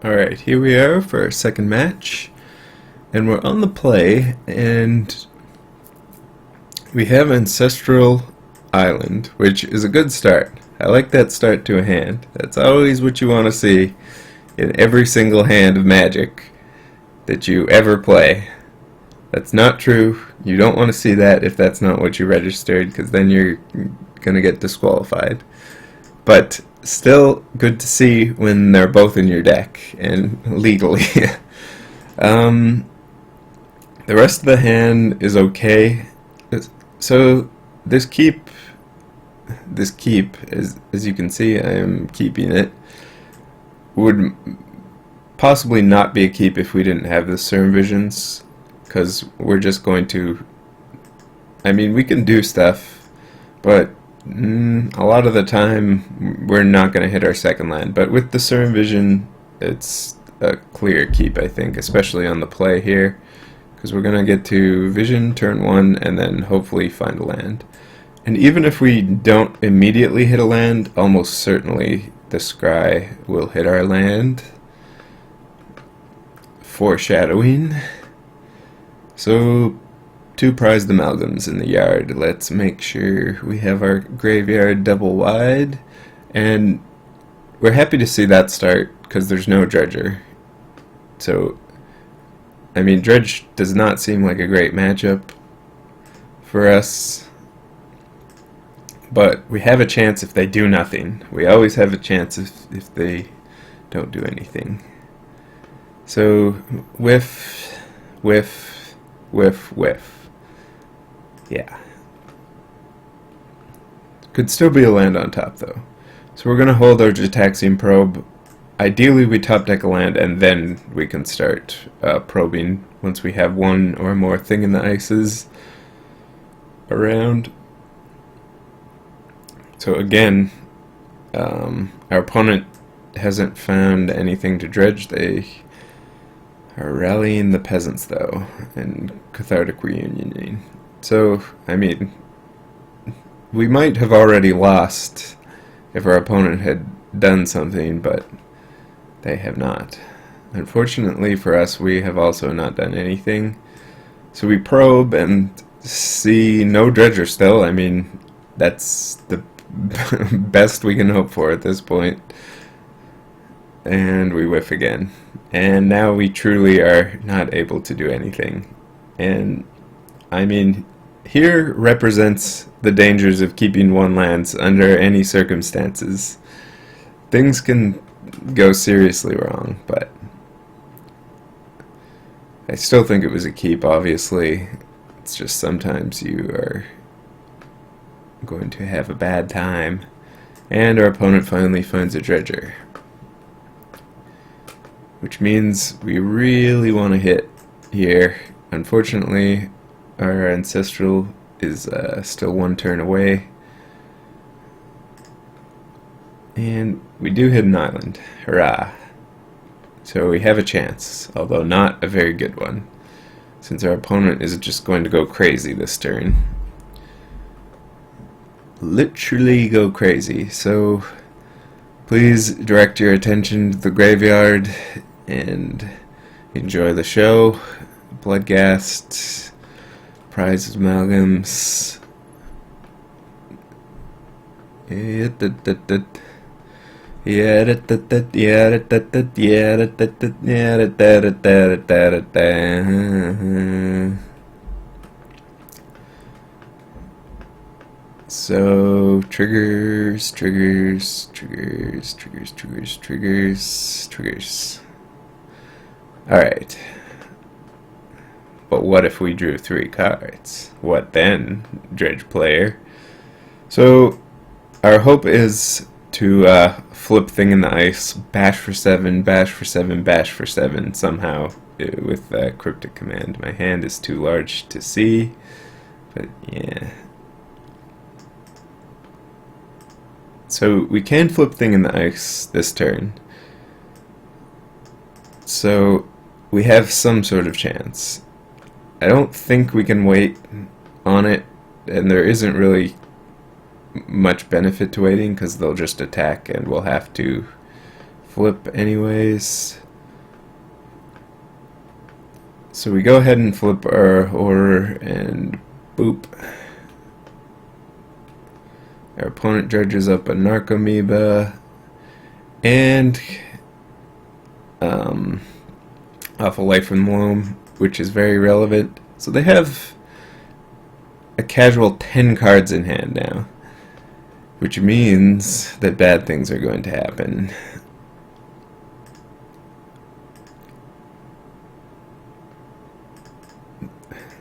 Alright, here we are for our second match, and we're on the play, and we have Ancestral Island, which is a good start. I like that start to a hand. That's always what you want to see in every single hand of Magic that you ever play. That's not true. You don't want to see that if that's not what you registered, because then you're going to get disqualified. But still good to see when they're both in your deck, and legally. The rest of the hand is okay. So this keep, as you can see, I am keeping it, would possibly not be a keep if we didn't have the CERN visions, because we're just going to, I mean, we can do stuff, but a lot of the time we're not going to hit our second land. But with the CERN vision, it's a clear keep, I think, especially on the play here, because we're going to get to vision turn 1 and then hopefully find a land. And even if we don't immediately hit a land, almost certainly the scry will hit our land. Foreshadowing. So, 2 prized amalgams in the yard. Let's make sure we have our graveyard double wide. And we're happy to see that start because there's no dredger. So, I mean, dredge does not seem like a great matchup for us. But we have a chance if they do nothing. We always have a chance if they don't do anything. So, whiff, whiff, whiff, whiff. Yeah. Could still be a land on top, though. So we're going to hold our Gitaxian Probe. Ideally, we top deck a land, and then we can start probing once we have one or more thing in the ices around. So again, our opponent hasn't found anything to dredge. They are rallying the peasants, though, and cathartic reunioning. So, I mean, we might have already lost if our opponent had done something, but they have not. Unfortunately for us, we have also not done anything. So we probe and see no dredger still. I mean, that's the best we can hope for at this point. And we whiff again. And now we truly are not able to do anything. And, I mean, here represents the dangers of keeping one lands under any circumstances. Things can go seriously wrong, but I still think it was a keep, obviously. It's just sometimes you are going to have a bad time. And our opponent finally finds a dredger, which means we really want to hit here. Unfortunately, our Ancestral is still 1 turn away. And we do hit an island. Hurrah! So we have a chance, although not a very good one, since our opponent is just going to go crazy this turn. Literally go crazy. So please direct your attention to the graveyard and enjoy the show. Bloodghast, prized amalgams. So, triggers, triggers, triggers, triggers, triggers, triggers, triggers. Alright. But what if we drew 3 cards? What then, dredge player? So, our hope is to flip thing in the ice, bash for 7, bash for 7, bash for 7 somehow with cryptic command. My hand is too large to see, but yeah. So we can flip thing in the ice this turn. So we have some sort of chance. I don't think we can wait on it, and there isn't really much benefit to waiting because they'll just attack and we'll have to flip anyways. So we go ahead and flip our order and boop. Our opponent dredges up a Narcomoeba and off a Life from the Loam, which is very relevant. So they have a casual 10 cards in hand now, which means that bad things are going to happen.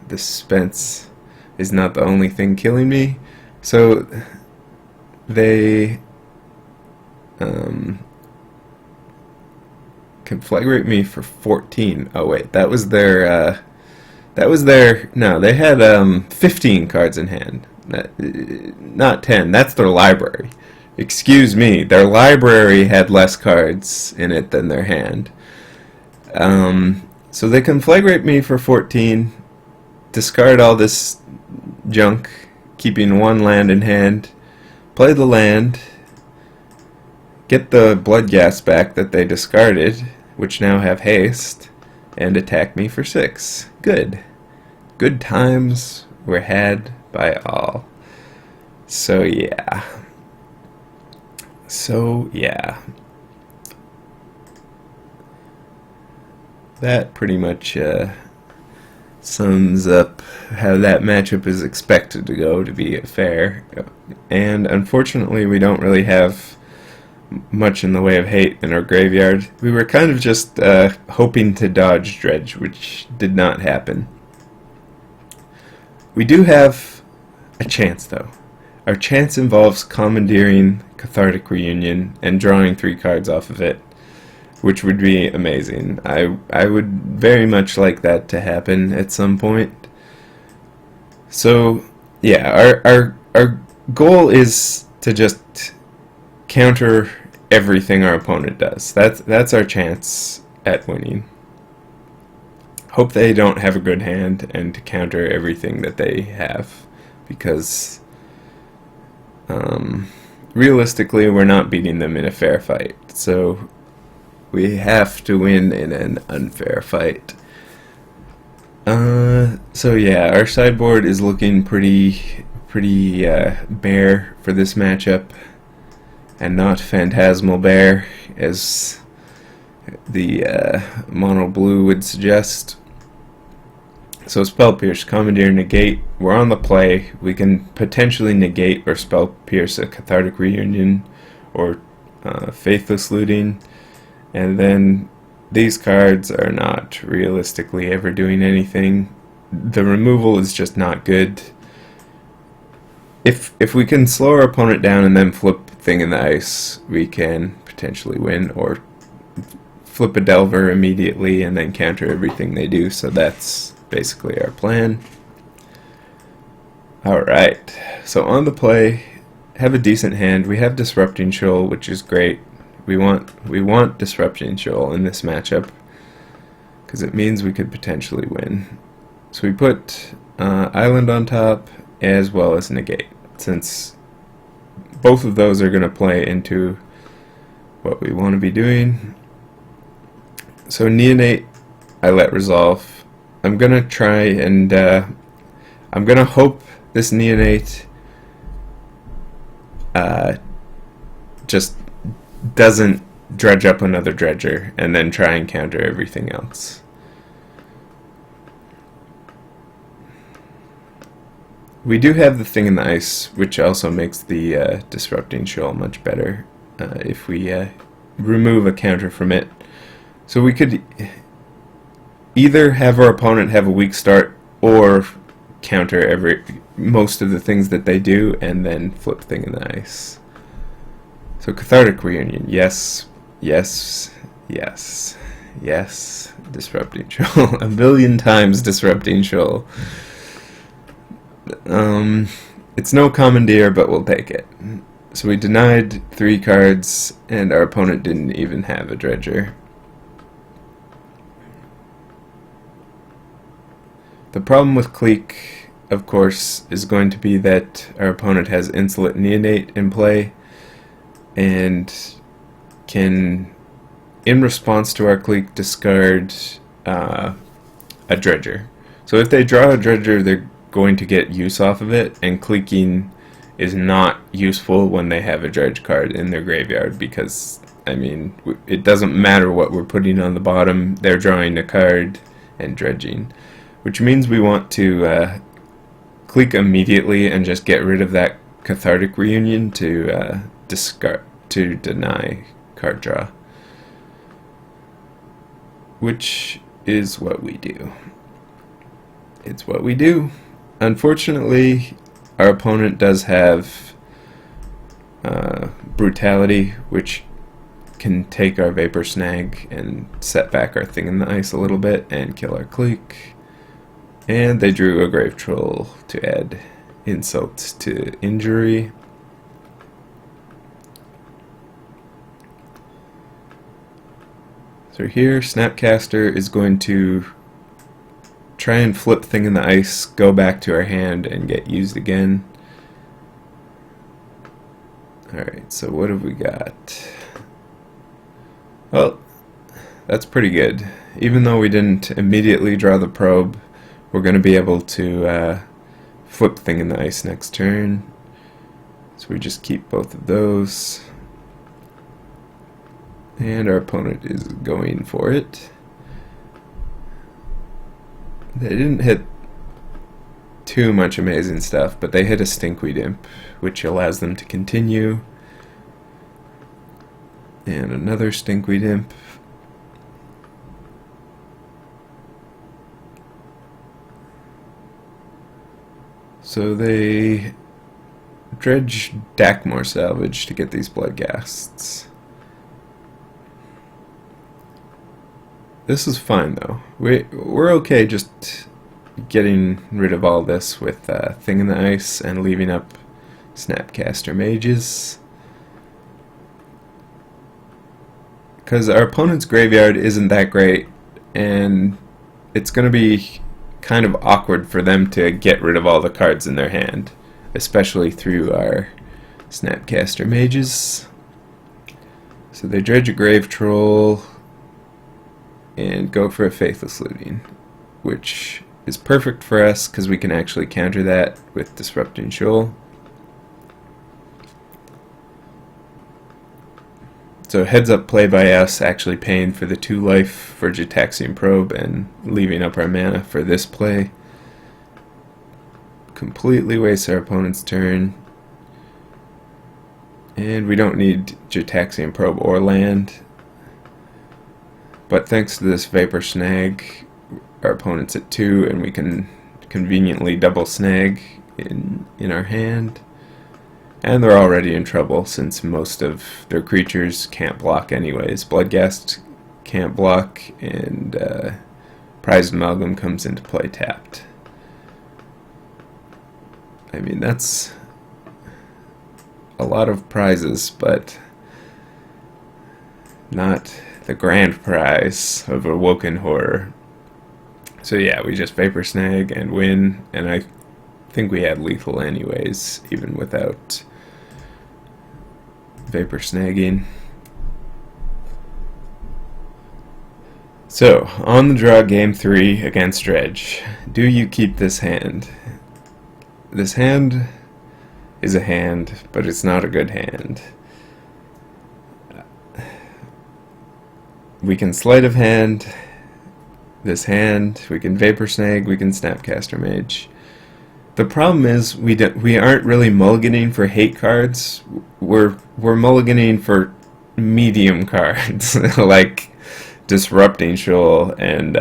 The suspense is not the only thing killing me. So they conflagrate me for 14. Oh wait, that was their no, they had 15 cards in hand. Not 10. That's their library. Excuse me, their library had less cards in it than their hand. So they conflagrate me for 14, discard all this junk, keeping one land in hand, play the land, get the blood gas back that they discarded, which now have haste, and attack me for 6. Good. Good times were had by all. So yeah. That pretty much sums up how that matchup is expected to go, to be fair. And unfortunately, we don't really have much in the way of hate in our graveyard. We were kind of just hoping to dodge Dredge, which did not happen. We do have a chance, though. Our chance involves commandeering Cathartic Reunion and drawing 3 cards off of it, which would be amazing. I would very much like that to happen at some point. So yeah, our goal is to just counter everything our opponent does. That's our chance at winning. Hope they don't have a good hand and to counter everything that they have, because realistically we're not beating them in a fair fight. So we have to win in an unfair fight. So yeah, our sideboard is looking pretty bare for this matchup, and not phantasmal bare as the mono blue would suggest. So Spell Pierce, Commandeer, Negate. We're on the play. We can potentially negate or Spell Pierce a Cathartic Reunion or Faithless Looting. And then these cards are not realistically ever doing anything. The removal is just not good. If we can slow our opponent down and then flip Thing in the Ice, we can potentially win, or flip a Delver immediately and then counter everything they do. So that's basically our plan. Alright, so on the play, have a decent hand. We have Disrupting Shoal, which is great. We want Disrupting Shoal in this matchup, because it means we could potentially win. So we put Island on top as well as Negate, since both of those are going to play into what we want to be doing. So Neonate, I let resolve. I'm going to try and I'm going to hope this Neonate just doesn't dredge up another dredger and then try and counter everything else. We do have the Thing in the Ice, which also makes the Disrupting Shoal much better if we remove a counter from it. So we could either have our opponent have a weak start or counter most of the things that they do and then flip Thing in the Ice. So Cathartic Reunion, yes, yes, yes, yes. Disrupting Shoal, a million times Disrupting Shoal. It's no Commandeer, but we'll take it. So we denied 3 cards, and our opponent didn't even have a Dredger. The problem with Clique, of course, is going to be that our opponent has Insolent Neonate in play, and can, in response to our Clique, discard a dredger. So if they draw a dredger, they're going to get use off of it, and cliquing is not useful when they have a dredge card in their graveyard, because, I mean, it doesn't matter what we're putting on the bottom, they're drawing a card and dredging. Which means we want to clique immediately and just get rid of that cathartic reunion to deny card draw. Which is what we do. It's what we do. Unfortunately, our opponent does have brutality, which can take our Vapor Snag and set back our Thing in the Ice a little bit and kill our clique. And they drew a Grave Troll to add insult to injury. So here, Snapcaster is going to try and flip Thing in the Ice, go back to our hand, and get used again. Alright, so what have we got? Well, that's pretty good. Even though we didn't immediately draw the probe, we're going to be able to flip Thing in the Ice next turn. So we just keep both of those. And our opponent is going for it. They didn't hit too much amazing stuff, but they hit a Stinkweed Imp, which allows them to continue. And another Stinkweed Imp. So they dredge Dakmor Salvage to get these Bloodghasts. This is fine though. We're okay just getting rid of all this with Thing in the Ice and leaving up Snapcaster Mages. Because our opponent's graveyard isn't that great, and it's going to be kind of awkward for them to get rid of all the cards in their hand, especially through our Snapcaster Mages. So they dredge a Grave Troll and go for a Faithless Looting, which is perfect for us because we can actually counter that with Disrupting Shoal. So heads up play by us, actually paying for the 2 life for Gitaxian Probe and leaving up our mana for this play. Completely wastes our opponent's turn. And we don't need Gitaxian Probe or land. But thanks to this Vapor Snag, our opponent's at 2, and we can conveniently double snag in our hand. And they're already in trouble since most of their creatures can't block anyways. Bloodghast can't block, and Prized Amalgam comes into play tapped. I mean, that's a lot of prizes, but not the grand prize of Awoken Horror. So yeah, we just Vapor Snag and win, and I think we had lethal anyways, even without Vapor Snagging. So, on the draw, game 3 against Dredge. Do you keep this hand? This hand is a hand, but it's not a good hand. We can Sleight of Hand this hand, we can Vapor Snag, we can Snapcaster Mage. The problem is we aren't really mulliganing for hate cards. We're mulliganing for medium cards like Disrupting Shoal and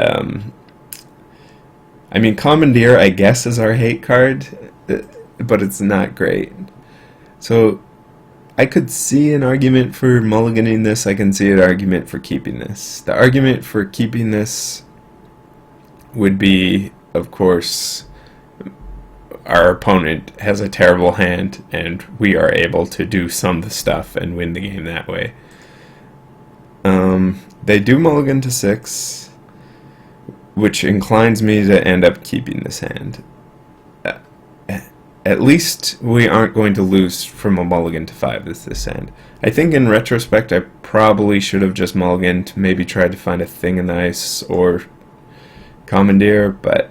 I mean, Commandeer I guess is our hate card, but it's not great. So I could see an argument for mulliganing this. I can see an argument for keeping this. The argument for keeping this would be, of course, our opponent has a terrible hand and we are able to do some of the stuff and win the game that way. They do mulligan to 6, which inclines me to end up keeping this hand. At least we aren't going to lose from a mulligan to 5 with this hand. I think in retrospect I probably should have just mulliganed, maybe tried to find a Thing in the Ice, or commandeer, but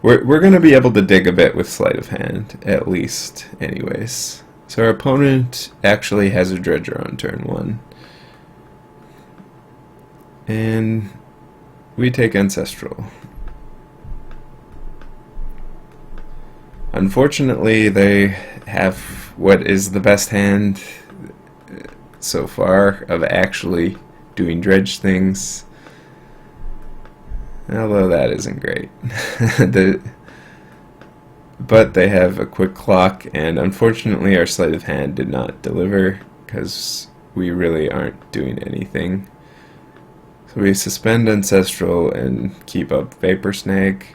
we're going to be able to dig a bit with sleight of hand, at least, anyways. So our opponent actually has a dredger on turn 1. And we take Ancestral. Unfortunately, they have what is the best hand so far of actually doing dredge things. Although that isn't great. But they have a quick clock, and unfortunately our sleight of hand did not deliver because we really aren't doing anything. So we suspend Ancestral and keep up Vapor Snag.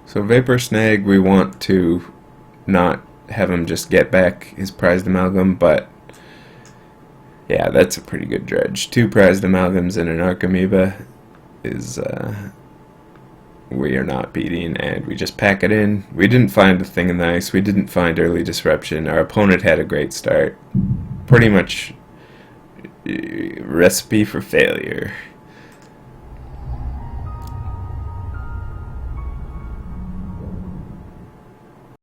So Vapor Snag, we want to not have him just get back his prized amalgam, but yeah, that's a pretty good dredge. 2 prized amalgams and an Archamoeba is we are not beating, and we just pack it in. We didn't find a thing in the ice. We didn't find early disruption. Our opponent had a great start. Pretty much recipe for failure.